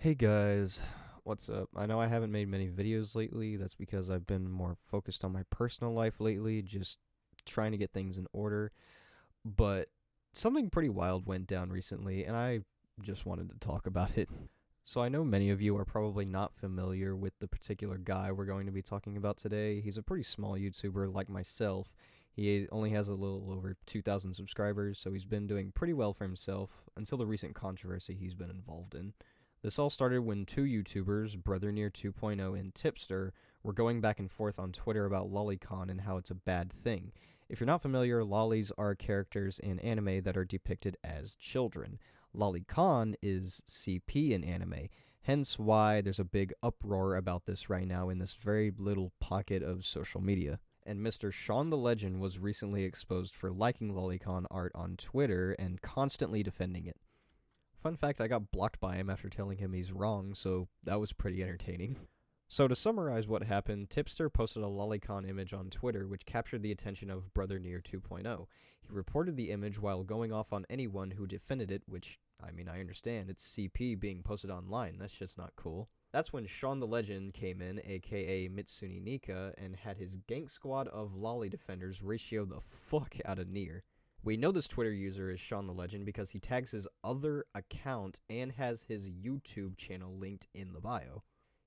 Hey guys, what's up? I know I haven't made many videos lately. That's because I've been more focused on my personal life lately, just trying to get things in order. But something pretty wild went down recently, and I just wanted to talk about it. So I know many of you are probably not familiar with the particular guy we're going to be talking about today. He's a pretty small YouTuber like myself. He only has a little over 2,000 subscribers, so he's been doing pretty well for himself until the recent controversy he's been involved in. This all started when two YouTubers, BrotherNear 2.0 and Tipster, were going back and forth on Twitter about lolicon and how it's a bad thing. If you're not familiar, lollies are characters in anime that are depicted as children. Lolicon is CP in anime, hence why there's a big uproar about this right now in this very little pocket of social media. And Mr. ShaunTheLegend was recently exposed for liking lolicon art on Twitter and constantly defending it. Fun fact, I got blocked by him after telling him he's wrong, so that was pretty entertaining. So to summarize what happened, Tipster posted a lolicon image on Twitter which captured the attention of BrotherNear 2.0. He reported the image while going off on anyone who defended it, which, I mean, I understand, it's CP being posted online, that's just not cool. That's when ShaunTheLegend came in, aka Mitsune Nika, and had his gank squad of lolly defenders ratio the fuck out of Near. We know this Twitter user is ShaunTheLegend because he tags his other account and has his YouTube channel linked in the bio.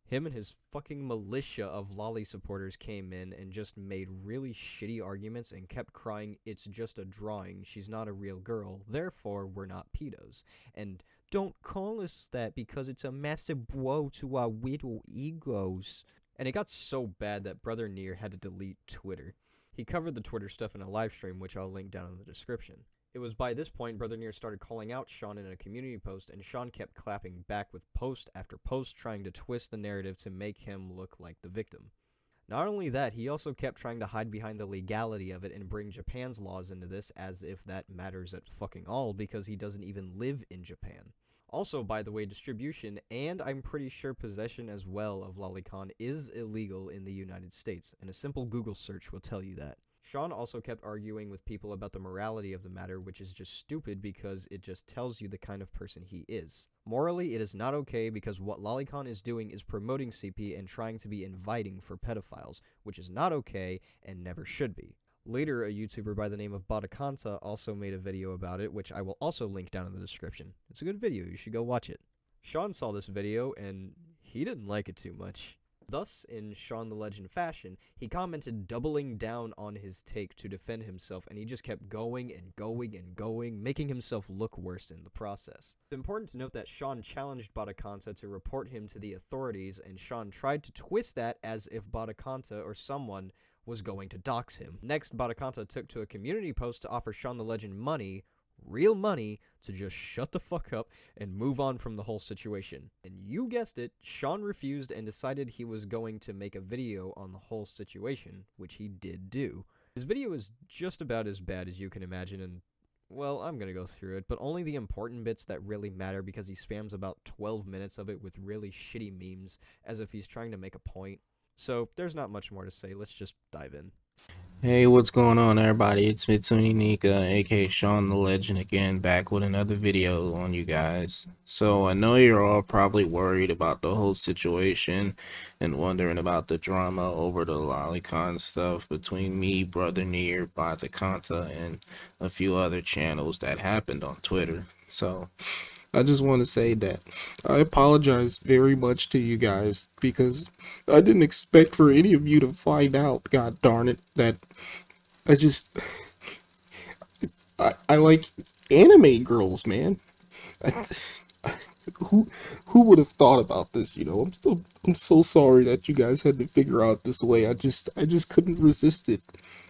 Him and his fucking militia of lolly supporters came in and just made really shitty arguments and kept crying, "It's just a drawing, she's not a real girl, therefore we're not pedos." And "Don't call us that because it's a massive blow to our little egos." And it got so bad that Brother Near had to delete Twitter. He covered the Twitter stuff in a live stream, which I'll link down in the description. It was by this point Brother Near started calling out Shaun in a community post, and Shaun kept clapping back with post after post, trying to twist the narrative to make him look like the victim. Not only that, he also kept trying to hide behind the legality of it and bring Japan's laws into this, as if that matters at fucking all, because he doesn't even live in Japan. Also, by the way, distribution, and I'm pretty sure possession as well, of lolicon is illegal in the United States, and a simple Google search will tell you that. Shaun also kept arguing with people about the morality of the matter, which is just stupid because it just tells you the kind of person he is. Morally, it is not okay because what lolicon is doing is promoting CP and trying to be inviting for pedophiles, which is not okay and never should be. Later, a YouTuber by the name of Bodakanta also made a video about it, which I will also link down in the description. It's a good video, you should go watch it. Shaun saw this video, and he didn't like it too much. Thus, in ShaunTheLegend fashion, he commented doubling down on his take to defend himself, and he just kept going and going and going, making himself look worse in the process. It's important to note that Shaun challenged Bodakanta to report him to the authorities, and Shaun tried to twist that as if Bodakanta or someone was going to dox him. Next, Bodakanta took to a community post to offer ShaunTheLegend money, real money, to just shut the fuck up and move on from the whole situation. And you guessed it, Shaun refused and decided he was going to make a video on the whole situation, which he did do. His video is just about as bad as you can imagine, and well, I'm gonna go through it, but only the important bits that really matter because he spams about 12 minutes of it with really shitty memes as if he's trying to make a point. So, there's not much more to say, let's just dive in. Hey, what's going on, everybody? It's Mitsune Nika, aka Shaun the Legend, again, back with another video on you guys. So, I know you're all probably worried about the whole situation and wondering about the drama over the lolicon stuff between me, Brother Near, Batakanta, and a few other channels that happened on Twitter. So, I just want to say that I apologize very much to you guys because I didn't expect for any of you to find out, god darn it, that I just I like anime girls, man. I, who would have thought about this, you know? I'm so sorry that you guys had to figure out this way. I just couldn't resist it.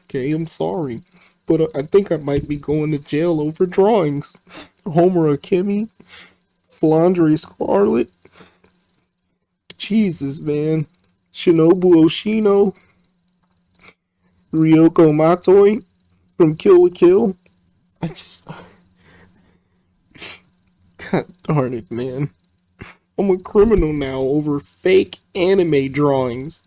Okay, I'm sorry. But I think I might be going to jail over drawings. Homer Akemi, Flandre Scarlet, Jesus, man. Shinobu Oshino, Ryoko Matoi from Kill la Kill. I just, God darn it, man. I'm a criminal now over fake anime drawings.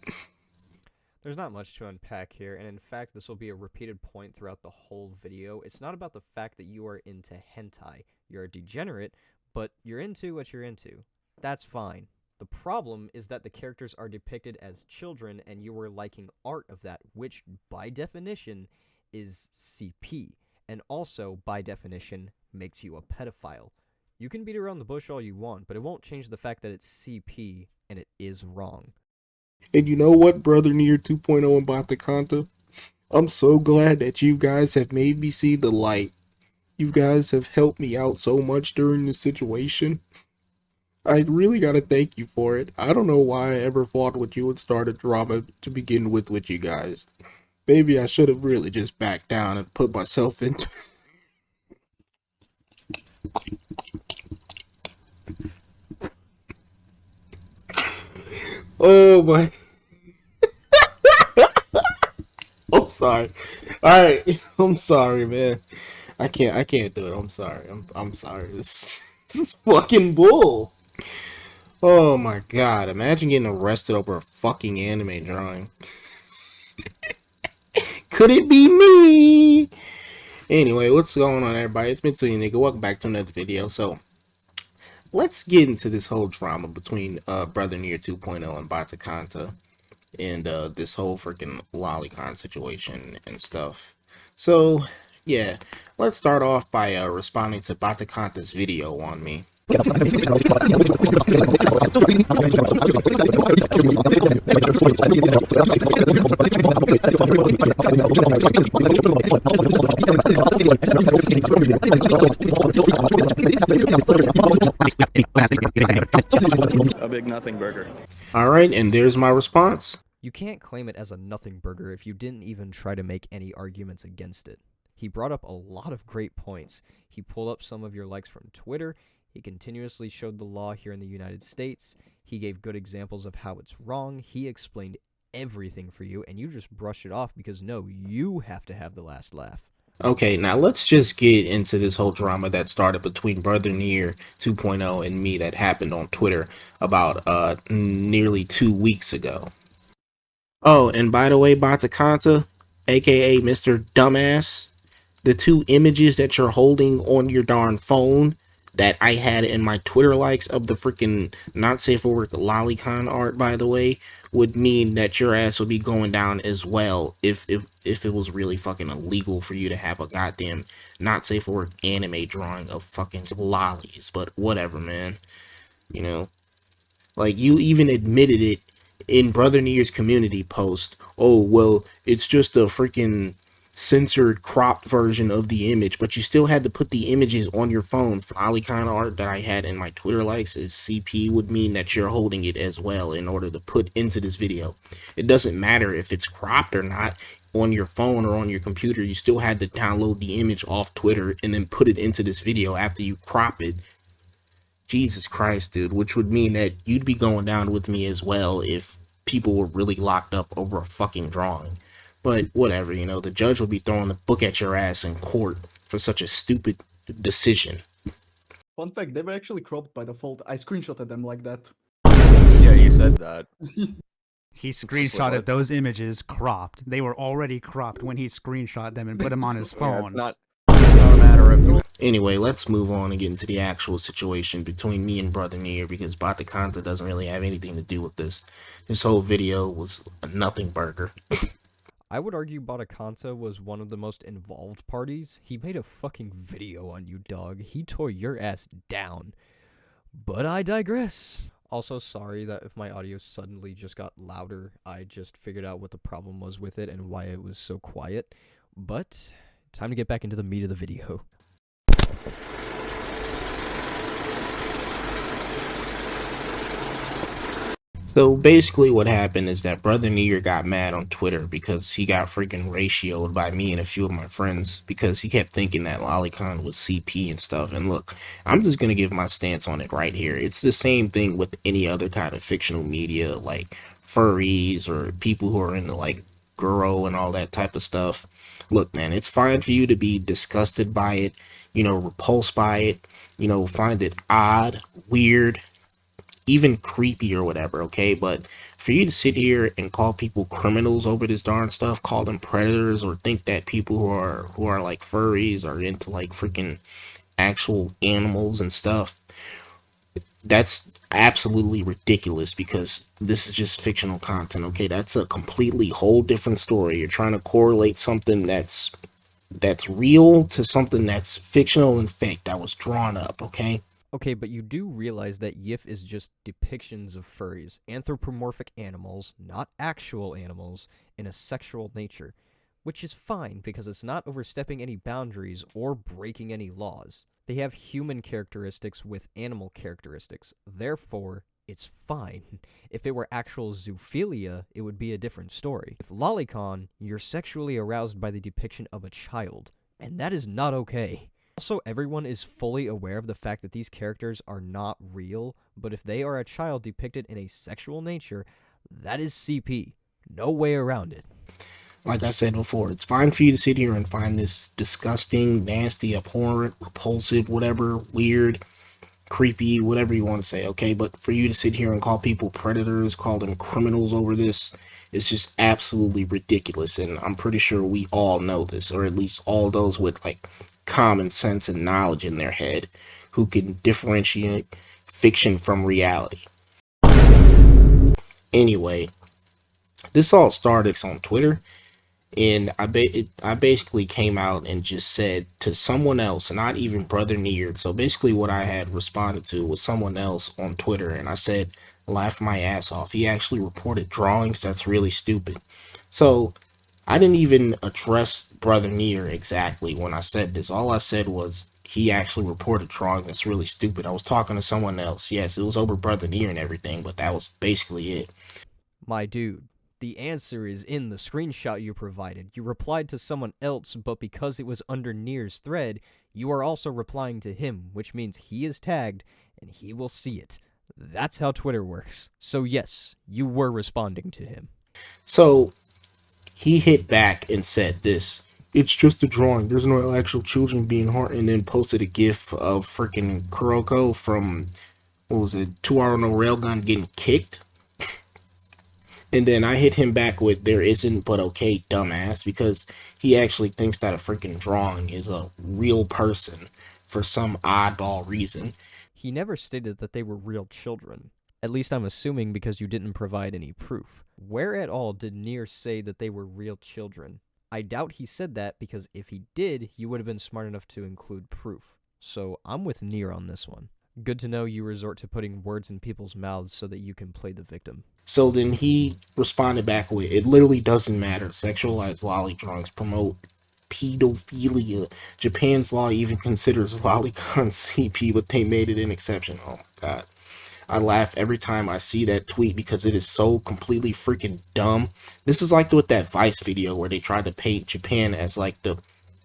There's not much to unpack here, and in fact, this will be a repeated point throughout the whole video. It's not about the fact that you are into hentai. You're a degenerate, but you're into what you're into. That's fine. The problem is that the characters are depicted as children and you were liking art of that, which by definition is CP, and also by definition makes you a pedophile. You can beat around the bush all you want, but it won't change the fact that it's CP and it is wrong. And you know what, Brother Near 2.0 and Bata Kanta? I'm so glad that you guys have made me see the light. You guys have helped me out so much during this situation. I really gotta thank you for it. I don't know why I ever fought with you and started drama to begin with you guys. Maybe I should have really just backed down and put myself into. Oh my. I'm sorry. Alright. I'm sorry, man. I can't do it. I'm sorry. I'm sorry. This is fucking bull. Oh my god. Imagine getting arrested over a fucking anime drawing. Could it be me? Anyway, what's going on, everybody? It's been Tony Nigga. Welcome back to another video. So, let's get into this whole drama between Brother Near 2.0 and Bata Kanta and this whole freaking lolicon situation and stuff. So, yeah, let's start off by responding to Bata Kanta's video on me. A big nothing burger. Alright, and there's my response. You can't claim it as a nothing burger if you didn't even try to make any arguments against it. He brought up a lot of great points. He pulled up some of your likes from Twitter. He continuously showed the law here in the United States. He gave good examples of how it's wrong. He explained everything for you, and you just brush it off because no, you have to have the last laugh. Okay, now let's just get into this whole drama that started between Brother Near 2.0 and me that happened on Twitter about nearly 2 weeks ago. Oh, and by the way, Bata Kanta, aka Mr. Dumbass, the two images that you're holding on your darn phone that I had in my Twitter likes of the freaking not safe for work lolicon art, by the way, would mean that your ass would be going down as well if it was really fucking illegal for you to have a goddamn not safe for work anime drawing of fucking lollies. But whatever, man. You know, like, you even admitted it in Brother Near's community post. Oh, well, it's just a freaking censored, cropped version of the image, but you still had to put the images on your phone. For lolicon art that I had in my Twitter likes is CP would mean that you're holding it as well in order to put into this video. It doesn't matter if it's cropped or not on your phone or on your computer. You still had to download the image off Twitter and then put it into this video after you crop it. Jesus Christ, dude, which would mean that you'd be going down with me as well if people were really locked up over a fucking drawing. But whatever, you know, the judge will be throwing the book at your ass in court for such a stupid decision. Fun fact, they were actually cropped by default. I screenshotted them like that. Yeah, you said that. He screenshotted those images cropped. They were already cropped when he screenshot them and put them on his Yeah, phone. it's not a matter of Anyway, let's move on and get into the actual situation between me and Brother Near, because Bata Kanta doesn't really have anything to do with this. This whole video was a nothing burger. I would argue Bata Kanta was one of the most involved parties. He made a fucking video on you, dog. He tore your ass down. But I digress. Also, sorry that if my audio suddenly just got louder, I just figured out what the problem was with it and why it was so quiet. But time to get back into the meat of the video. So basically what happened is that Brother Near got mad on Twitter because he got freaking ratioed by me and a few of my friends because he kept thinking that lolicon was CP and stuff. And look, I'm just going to give my stance on it right here. It's the same thing with any other kind of fictional media, like furries or people who are into like Guro and all that type of stuff. Look, man, it's fine for you to be disgusted by it, you know, repulsed by it, you know, find it odd, weird, even creepy or whatever, okay? But for you to sit here and call people criminals over this darn stuff, call them predators, or think that people who are like furries are into like freaking actual animals and stuff, That's absolutely ridiculous because this is just fictional content. Okay, that's a completely whole different story. You're trying to correlate something that's real to something that's fictional and fake that was drawn up. Okay. Okay, but you do realize that YIF is just depictions of furries, anthropomorphic animals, not actual animals, in a sexual nature, which is fine because it's not overstepping any boundaries or breaking any laws. They have human characteristics with animal characteristics, therefore, it's fine. If it were actual zoophilia, it would be a different story. With lolicon, you're sexually aroused by the depiction of a child, and that is not okay. Also, everyone is fully aware of the fact that these characters are not real, but if they are a child depicted in a sexual nature, that is CP. No way around it. Like I said before, it's fine for you to sit here and find this disgusting, nasty, abhorrent, repulsive, whatever, weird, creepy, whatever you want to say, okay? But for you to sit here and call people predators, call them criminals over this, it's just absolutely ridiculous. And I'm pretty sure we all know this, or at least all those with like common sense and knowledge in their head who can differentiate fiction from reality. Anyway, this all started on Twitter. And I basically came out and just said to someone else, not even Brother Neared. So basically what I had responded to was someone else on Twitter. And I said, laugh my ass off. He actually reported drawings. That's really stupid. So I didn't even address Brother Near exactly when I said this. All I said was he actually reported drawing that's really stupid. I was talking to someone else. Yes, it was over Brother Near and everything, but that was basically it. My dude, the answer is in the screenshot you provided. You replied to someone else, but because it was under Nier's thread, you are also replying to him, which means he is tagged, and he will see it. That's how Twitter works. So yes, you were responding to him. So he hit back and said this. It's just a drawing. There's no actual children being harmed. And then posted a gif of freaking Kuroko from, what was it, 2 Hour on a Railgun getting kicked. And then I hit him back with, there isn't, but okay, dumbass, because he actually thinks that a freaking drawing is a real person for some oddball reason. He never stated that they were real children. At least I'm assuming because you didn't provide any proof. Where at all did Nier say that they were real children? I doubt he said that because if he did, you would have been smart enough to include proof. So I'm with Nier on this one. Good to know you resort to putting words in people's mouths so that you can play the victim. So then he responded back with, it literally doesn't matter. Sexualized lolly drawings promote pedophilia. Japan's law even considers lolicon CP, but they made it an exception. Oh my god. I laugh every time I see that tweet because it is so completely freaking dumb. This is like with that Vice video where they tried to paint Japan as like the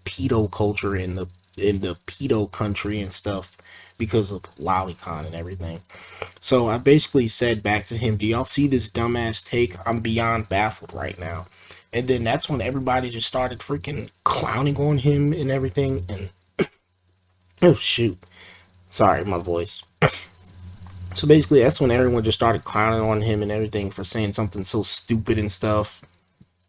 pedo culture in the pedo country and stuff because of lolicon and everything. So I basically said back to him, do y'all see this dumbass take? I'm beyond baffled right now. And then that's when everybody just started freaking clowning on him and everything. And oh shoot, sorry, my voice. So basically that's when everyone just started clowning on him and everything for saying something so stupid and stuff,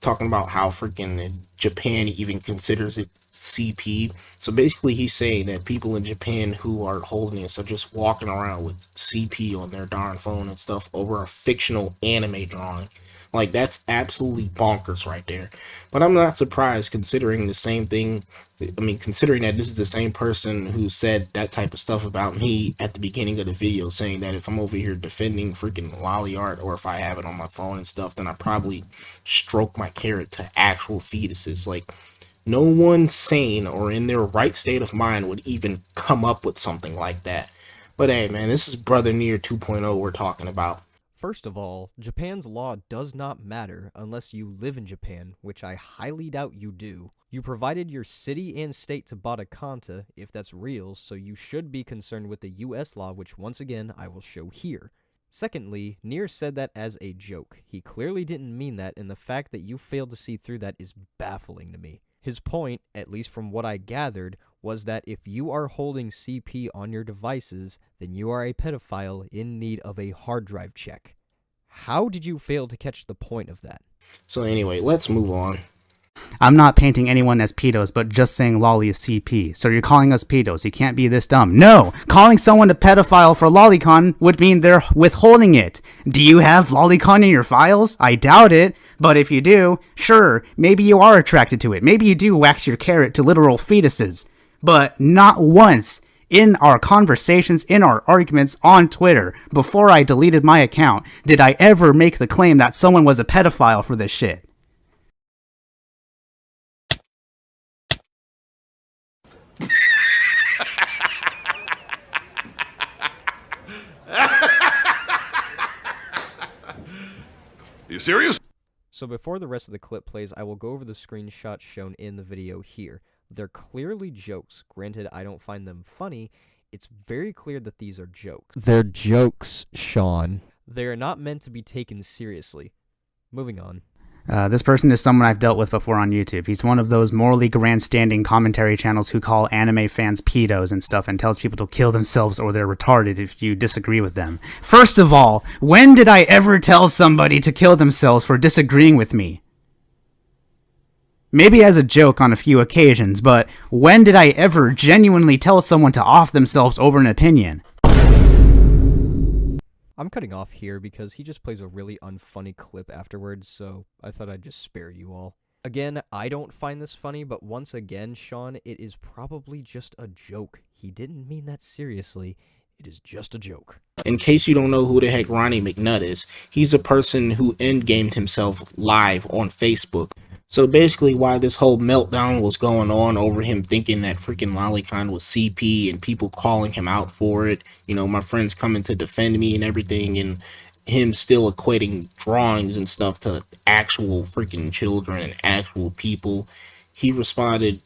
talking about how freaking Japan even considers it CP. So basically he's saying that people in Japan who are holding this are just walking around with CP on their darn phone and stuff over a fictional anime drawing. Like, that's absolutely bonkers right there. But I'm not surprised considering the same thing. I mean, considering that this is the same person who said that type of stuff about me at the beginning of the video, saying that if I'm over here defending freaking lolly art or if I have it on my phone and stuff, then I probably stroke my carrot to actual fetuses. Like, no one sane or in their right state of mind would even come up with something like that. But hey, man, this is Brother Near 2.0 we're talking about. First of all, Japan's law does not matter unless you live in Japan, which I highly doubt you do. You provided your city and state to Batakanta, if that's real, so you should be concerned with the US law, which once again I will show here. Secondly, Nier said that as a joke. He clearly didn't mean that, and the fact that you failed to see through that is baffling to me. His point, at least from what I gathered, was that if you are holding CP on your devices, then you are a pedophile in need of a hard drive check. How did you fail to catch the point of that? So anyway, let's move on. I'm not painting anyone as pedos, but just saying lolly is CP. So you're calling us pedos. You can't be this dumb. No! Calling someone a pedophile for lolicon would mean they're withholding it. Do you have lolicon in your files? I doubt it. But if you do, sure, maybe you are attracted to it. Maybe you do wax your carrot to literal fetuses. But not once in our conversations, in our arguments on Twitter, before I deleted my account, did I ever make the claim that someone was a pedophile for this shit. You serious? So before the rest of the clip plays, I will go over the screenshots shown in the video here. They're clearly jokes. Granted, I don't find them funny. It's very clear that these are jokes. They're jokes, Shaun. They are not meant to be taken seriously. Moving on. This person is someone I've dealt with before on YouTube. He's one of those morally grandstanding commentary channels who call anime fans pedos and stuff and tells people to kill themselves or they're retarded if you disagree with them. First of all, when did I ever tell somebody to kill themselves for disagreeing with me? Maybe as a joke on a few occasions, but when did I ever genuinely tell someone to off themselves over an opinion? I'm cutting off here because he just plays a really unfunny clip afterwards, so I thought I'd just spare you all. Again, I don't find this funny, but once again, Shaun, it is probably just a joke. He didn't mean that seriously. It is just a joke. In case you don't know who the heck Ronnie McNutt is, he's a person who endgamed himself live on Facebook. So basically why this whole meltdown was going on over him thinking that freaking lolicon was CP and people calling him out for it, you know, my friends coming to defend me and everything, and him still equating drawings and stuff to actual freaking children and actual people. He responded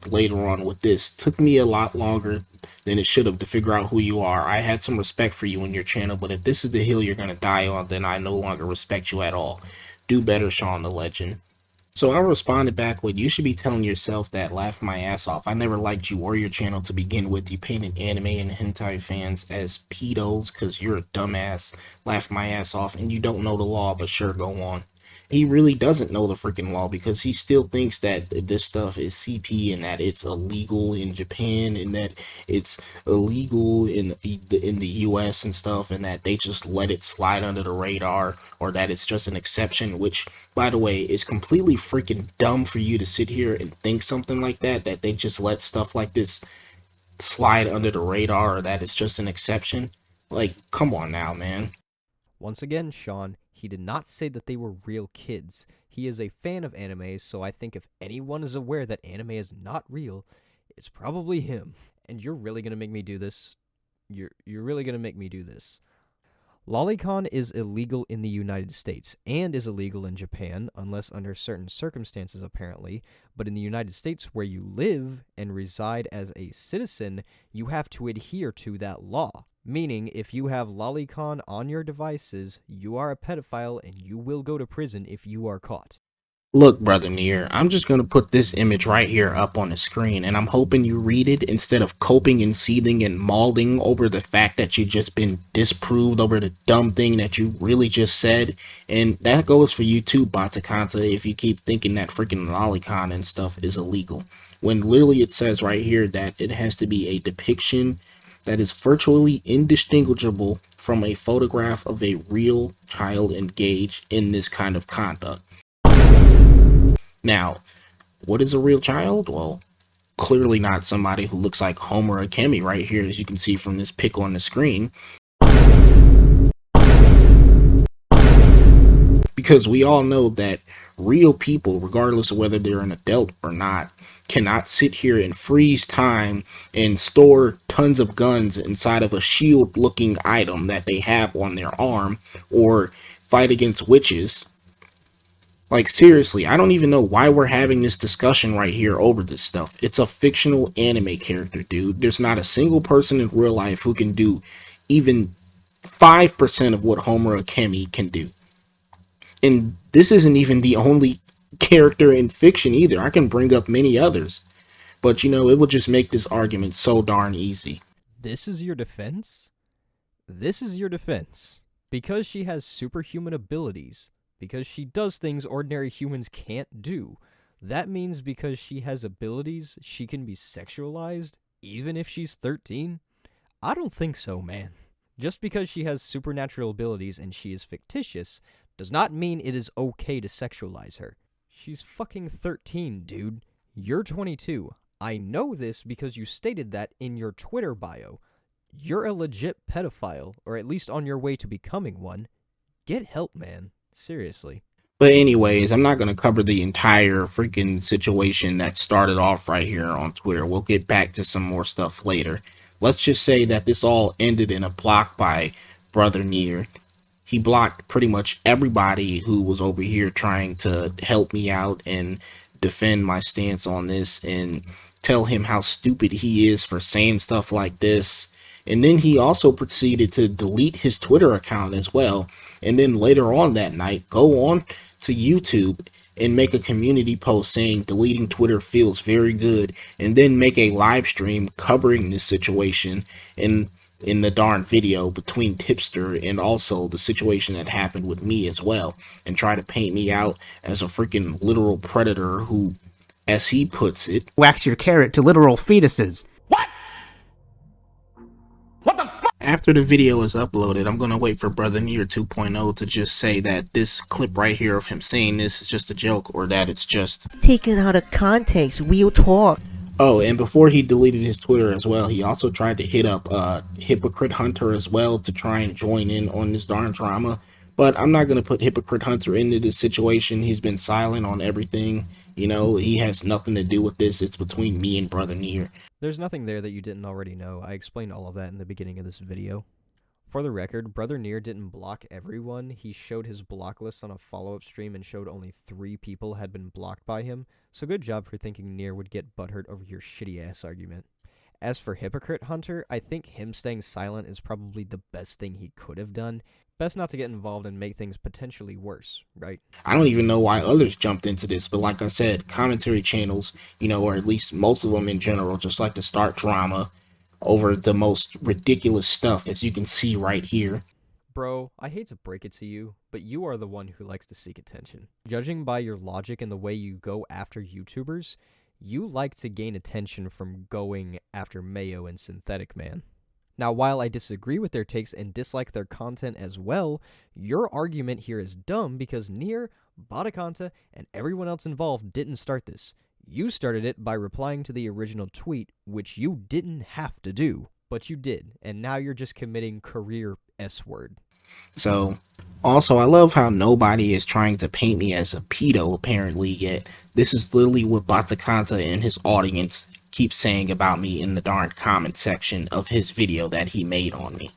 later on with this: took me a lot longer than it should have to figure out who you are. I had some respect for you and your channel, but if this is the hill you're gonna die on, then I no longer respect you at all. Do better, Shaun the Legend. So I responded back with, you should be telling yourself that, laugh my ass off. I never liked you or your channel to begin with. You painted anime and hentai fans as pedos because you're a dumbass. Laugh my ass off, and you don't know the law, but sure, go on. He really doesn't know the freaking law because he still thinks that this stuff is CP and that it's illegal in Japan and that it's illegal in the US and stuff, and that they just let it slide under the radar, or that it's just an exception, which, by the way, is completely freaking dumb for you to sit here and think something like that, that they just let stuff like this slide under the radar, or that it's just an exception. Like, come on now, man. Once again, Shaun, he did not say that they were real kids. He is a fan of anime, so I think if anyone is aware that anime is not real, it's probably him. And you're really gonna make me do this? You're really gonna make me do this? Lolicon is illegal in the United States and is illegal in Japan, unless under certain circumstances apparently, but in the United States where you live and reside as a citizen, you have to adhere to that law. Meaning, if you have lolicon on your devices, you are a pedophile and you will go to prison if you are caught. Look, Brother Near, I'm just going to put this image right here up on the screen, and I'm hoping you read it instead of coping and seething and mauling over the fact that you just been disproved over the dumb thing that you really just said. And that goes for you too, Batakanta, if you keep thinking that freaking lolicon and stuff is illegal. When literally it says right here that it has to be a depiction that is virtually indistinguishable from a photograph of a real child engaged in this kind of conduct. Now, what is a real child? Well, clearly not somebody who looks like Homer or Kemi right here, as you can see from this pic on the screen. Because we all know that real people, regardless of whether they're an adult or not, cannot sit here and freeze time and store tons of guns inside of a shield looking item that they have on their arm, or fight against witches. Like, seriously, I don't even know why we're having this discussion right here over this stuff. It's a fictional anime character, dude. There's not a single person in real life who can do even 5% of what Homer or Kemi can do. And this isn't even the only character in fiction either. I can bring up many others. But, you know, it would just make this argument so darn easy. This is your defense? This is your defense. Because she has superhuman abilities, because she does things ordinary humans can't do, That means because she has abilities, she can be sexualized, even if she's 13? I don't think so, man. Just because she has supernatural abilities and she is fictitious, does not mean it is okay to sexualize her. She's fucking 13, dude. You're 22. I know this because you stated that in your Twitter bio. You're a legit pedophile, or at least on your way to becoming one. Get help, man. Seriously. But anyways, I'm not going to cover the entire freaking situation that started off right here on Twitter. We'll get back to some more stuff later. Let's just say that this all ended in a block by Brother Near. He blocked pretty much everybody who was over here trying to help me out and defend my stance on this and tell him how stupid he is for saying stuff like this. And then he also proceeded to delete his Twitter account as well. And then later on that night, go on to YouTube and make a community post saying deleting Twitter feels very good, and then make a live stream covering this situation in the darn video between Tipster and also the situation that happened with me as well, and try to paint me out as a freaking literal predator who, as he puts it, Wax your carrot to literal fetuses. after the video is uploaded, I'm going to wait for Brother Near 2.0 to just say that this clip right here of him saying this is just a joke, or that it's just taken out of context, real talk. Oh, and before he deleted his Twitter as well, he also tried to hit up Hypocrite Hunter as well to try and join in on this darn drama. But I'm not going to put Hypocrite Hunter into this situation. He's been silent on everything. You know, he has nothing to do with this. It's between me and Brother Near. There's nothing there that you didn't already know. I explained all of that in the beginning of this video. For the record, Brother Near didn't block everyone. He showed his block list on a follow-up stream and showed only 3 people had been blocked by him, so good job for thinking Near would get butthurt over your shitty-ass argument. As for Hypocrite Hunter, I think him staying silent is probably the best thing he could have done. Best not to get involved and make things potentially worse, right? I don't even know why others jumped into this, but like I said, commentary channels, you know, or at least most of them in general, just like to start drama over the most ridiculous stuff, as you can see right here. Bro, I hate to break it to you, but you are the one who likes to seek attention. Judging by your logic and the way you go after YouTubers, you like to gain attention from going after Mayo and Synthetic Man. Now, while I disagree with their takes and dislike their content as well, your argument here is dumb because Near, Badakanta, and everyone else involved didn't start this. You started it by replying to the original tweet, which you didn't have to do, but you did, and now you're just committing career S-word. So, also, I love how nobody is trying to paint me as a pedo, apparently, yet this is literally what Batakanta and his audience keep saying about me in the darn comment section of his video that he made on me.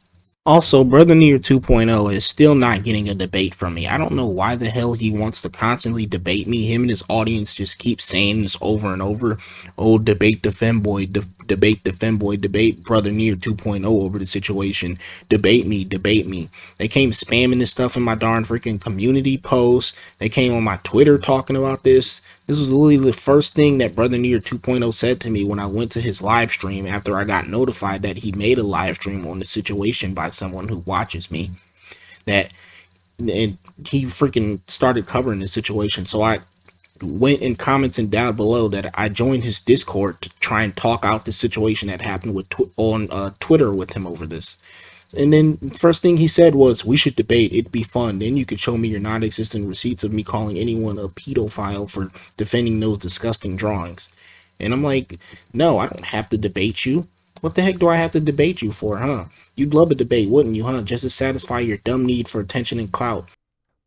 Also, Brother Near 2.0 is still not getting a debate from me. I don't know why the hell he wants to constantly debate me. Him and his audience just keep saying this over and over. Oh, debate the femboy, debate the femboy, debate Brother Near 2.0 over the situation. Debate me, debate me. They came spamming this stuff in my darn freaking community posts. They came on my Twitter talking about this. This was literally the first thing that Brother Near 2.0 said to me when I went to his live stream after I got notified that he made a live stream on the situation by someone who watches me. And he freaking started covering the situation. So I went and commented down below that I joined his Discord to try and talk out the situation that happened with on Twitter with him over this. And then first thing he said was, we should debate, it'd be fun. Then you could show me your non-existent receipts of me calling anyone a pedophile for defending those disgusting drawings. And I'm like, no, I don't have to debate you. What the heck do I have to debate you for, huh? You'd love a debate, wouldn't you, huh? Just to satisfy your dumb need for attention and clout.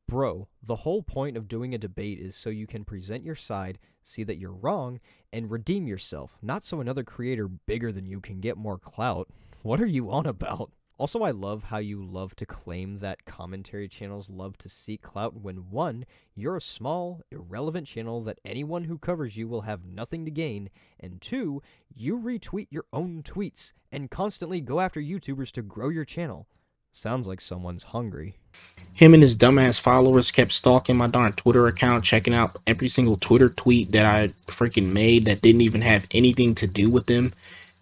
Bro, the whole point of doing a debate is so you can present your side, see that you're wrong, and redeem yourself, not so another creator bigger than you can get more clout. What are you on about? Also, I love how you love to claim that commentary channels love to seek clout when 1, you're a small, irrelevant channel that anyone who covers you will have nothing to gain, and 2, you retweet your own tweets and constantly go after YouTubers to grow your channel. Sounds like someone's hungry. Him and his dumbass followers kept stalking my darn Twitter account, checking out every single Twitter tweet that I freaking made that didn't even have anything to do with them.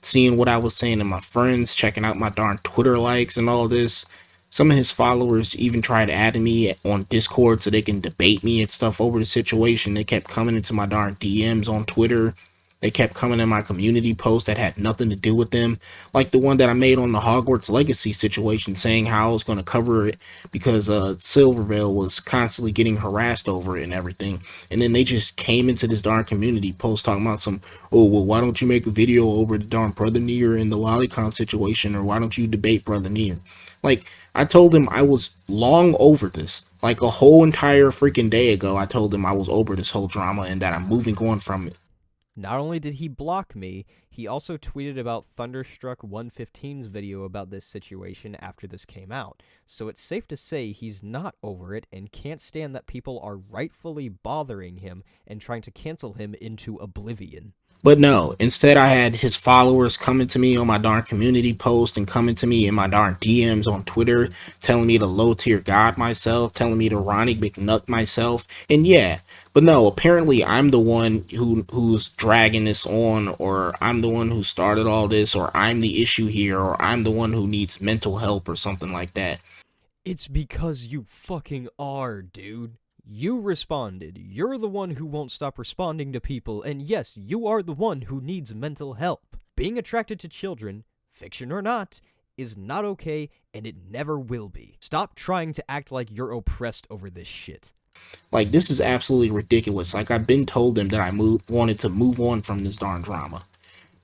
Seeing what I was saying to my friends, checking out my darn Twitter likes and all this. Some of his followers even tried adding me on Discord so they can debate me and stuff over the situation. They kept coming into my darn DMs on Twitter. They kept coming in my community posts that had nothing to do with them. Like the one that I made on the Hogwarts Legacy situation, saying how I was going to cover it because Silvervale was constantly getting harassed over it and everything. And then they just came into this darn community post talking about some, oh, well, why don't you make a video over the darn Brother Near and the Lolicon situation, or why don't you debate Brother Near? Like, I told him I was long over this. Like a whole entire freaking day ago, I told him I was over this whole drama and that I'm moving on from it. Not only did he block me, he also tweeted about Thunderstruck 115's video about this situation after this came out. So it's safe to say he's not over it and can't stand that people are rightfully bothering him and trying to cancel him into oblivion. But no, instead I had his followers coming to me on my darn community post and coming to me in my darn DMs on Twitter, telling me to low tier God myself, telling me to Ronnie McNutt myself. And yeah, but no, apparently I'm the one who's dragging this on, or I'm the one who started all this, or I'm the issue here, or I'm the one who needs mental help or something like that. It's because you fucking are, dude. You responded. You're the one who won't stop responding to people, and yes, you are the one who needs mental help. Being attracted to children, fiction or not, is not okay, and it never will be. Stop trying to act like you're oppressed over this shit. Like, this is absolutely ridiculous. Like, I've been told him that I wanted to move on from this darn drama.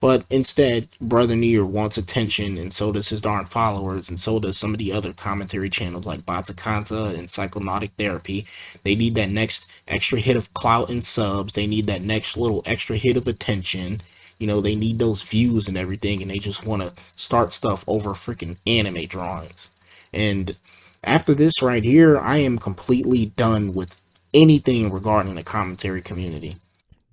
But instead, Brother Near wants attention, and so does his darn followers, and so does some of the other commentary channels like Batakanta and Psychonautic Therapy. They need that next extra hit of clout and subs. They need that next little extra hit of attention. You know, they need those views and everything, and they just want to start stuff over freaking anime drawings. And after this right here, I am completely done with anything regarding the commentary community.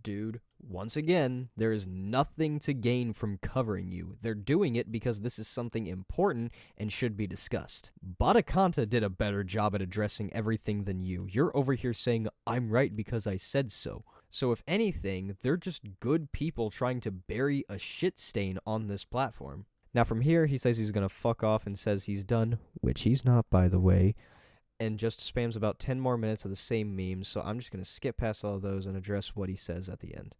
Dude, once again, there is nothing to gain from covering you. They're doing it because this is something important and should be discussed. Batakanta did a better job at addressing everything than you. You're over here saying, I'm right because I said so. So if anything, they're just good people trying to bury a shit stain on this platform. Now from here, he says he's gonna fuck off and says he's done, which he's not, by the way, and just spams about 10 more minutes of the same memes, so I'm just gonna skip past all of those and address what he says at the end.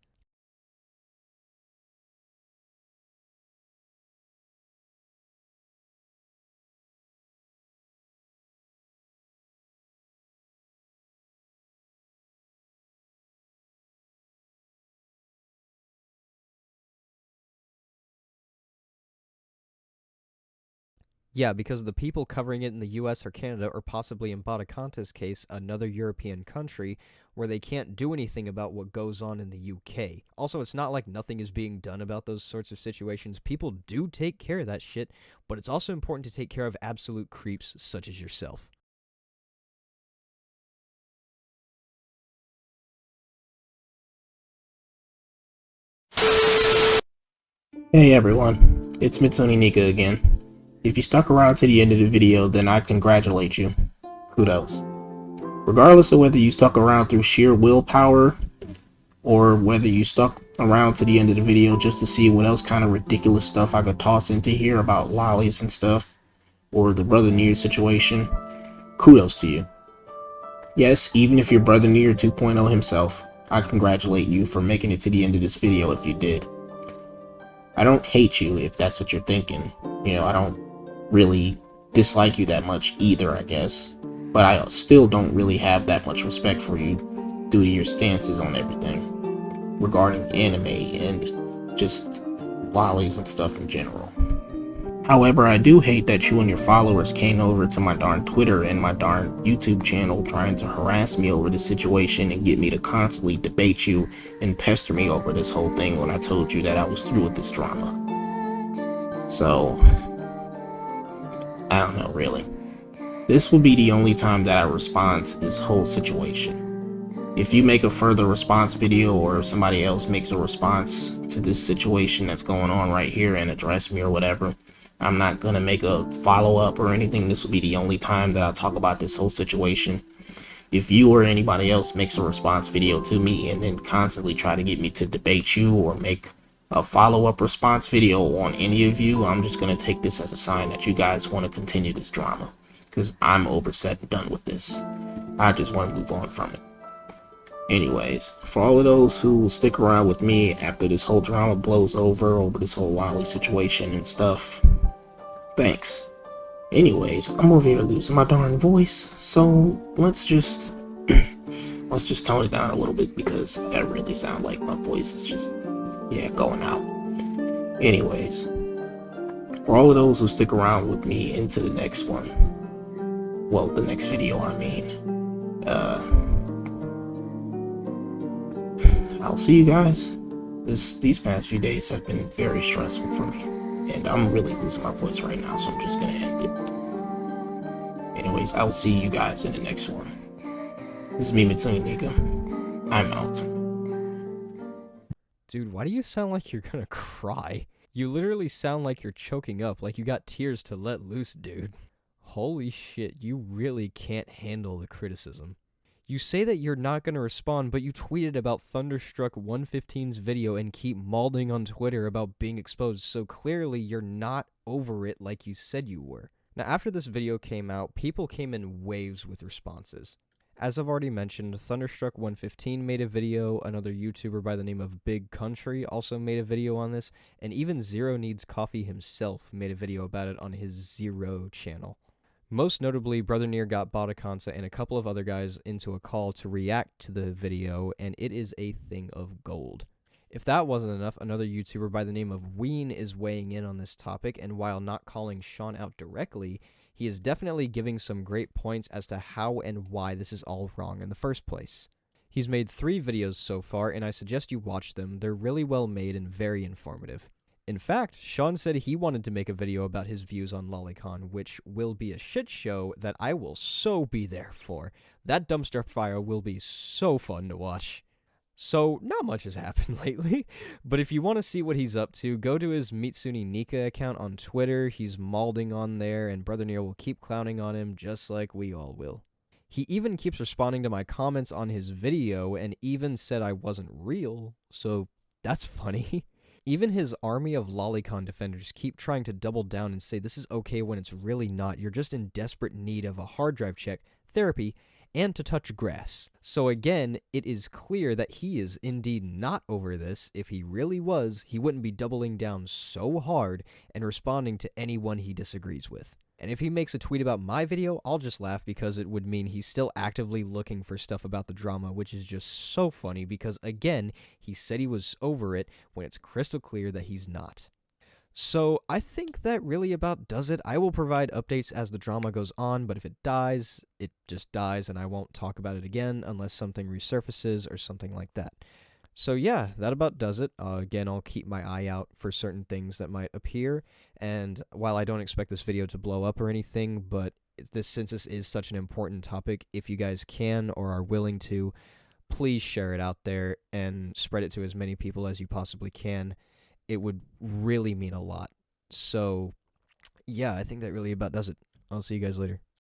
Yeah, because the people covering it in the US or Canada, or possibly in Batakanta's case, another European country, where they can't do anything about what goes on in the UK. Also, it's not like nothing is being done about those sorts of situations. People do take care of that shit, but it's also important to take care of absolute creeps such as yourself. Hey everyone, it's Mitsuni Nika again. If you stuck around to the end of the video, then I congratulate you. Kudos. Regardless of whether you stuck around through sheer willpower, or whether you stuck around to the end of the video just to see what else kind of ridiculous stuff I could toss into here about lollies and stuff, or the Brother Near situation, kudos to you. Yes, even if you're Brother Near 2.0 himself, I congratulate you for making it to the end of this video if you did. I don't hate you if that's what you're thinking. You know, I don't really dislike you that much either, I guess. But I still don't really have that much respect for you due to your stances on everything regarding anime and just lollies and stuff in general. However, I do hate that you and your followers came over to my darn Twitter and my darn YouTube channel trying to harass me over this situation and get me to constantly debate you and pester me over this whole thing when I told you that I was through with this drama. So, I don't know, really. This will be the only time that I respond to this whole situation. If you make a further response video, or if somebody else makes a response to this situation that's going on right here and address me or whatever, I'm not going to make a follow-up or anything. This will be the only time that I'll talk about this whole situation. If you or anybody else makes a response video to me and then constantly try to get me to debate you or make a follow-up response video on any of you, I'm just going to take this as a sign that you guys want to continue this drama. because I'm overset and done with this. I just want to move on from it. Anyways, for all of those who will stick around with me after this whole drama blows over this whole Lolly situation and stuff, thanks. Anyways, I'm over here losing my darn voice, so let's just tone it down a little bit, because that really sounds like my voice is just, yeah, going out. Anyways, for all of those who stick around with me into the next one, well, the next video, I mean, I'll see you guys. These past few days have been very stressful for me, and I'm really losing my voice right now, so I'm just gonna end it. Anyways, I'll see you guys in the next one. This is me, Mitsumi Nika. I'm out. Dude, why do you sound like you're gonna cry? You literally sound like you're choking up, like you got tears to let loose, dude. Holy shit, you really can't handle the criticism. You say that you're not gonna respond, but you tweeted about Thunderstruck 115's video and keep mauling on Twitter about being exposed, so clearly you're not over it like you said you were. Now, after this video came out, people came in waves with responses. As I've already mentioned, Thunderstruck 115 made a video, another YouTuber by the name of Big Country also made a video on this, and even Zero Needs Coffee himself made a video about it on his Zero channel. Most notably, Brother Near got Botaconsa and a couple of other guys into a call to react to the video, and it is a thing of gold. If that wasn't enough, another YouTuber by the name of Wheen is weighing in on this topic, and while not calling Shaun out directly, he is definitely giving some great points as to how and why this is all wrong in the first place. He's made 3 videos so far, and I suggest you watch them. They're really well made and very informative. In fact, Shaun said he wanted to make a video about his views on Lolicon, which will be a shit show that I will so be there for. That dumpster fire will be so fun to watch. So, not much has happened lately, but if you want to see what he's up to, go to his Mitsuni Nika account on Twitter. He's mauling on there, and Brother Near will keep clowning on him just like we all will. He even keeps responding to my comments on his video, and even said I wasn't real, so that's funny. Even his army of Lolicon defenders keep trying to double down and say this is okay when it's really not. You're just in desperate need of a hard drive check, therapy, and to touch grass. So again, it is clear that he is indeed not over this. If he really was, he wouldn't be doubling down so hard and responding to anyone he disagrees with. And if he makes a tweet about my video, I'll just laugh because it would mean he's still actively looking for stuff about the drama, which is just so funny because, again, he said he was over it when it's crystal clear that he's not. So I think that really about does it. I will provide updates as the drama goes on, but if it dies, it just dies and I won't talk about it again unless something resurfaces or something like that. So yeah, that about does it. Again, I'll keep my eye out for certain things that might appear, and while I don't expect this video to blow up or anything, but since this is such an important topic, if you guys can or are willing to, please share it out there and spread it to as many people as you possibly can. It would really mean a lot. So yeah, I think that really about does it. I'll see you guys later.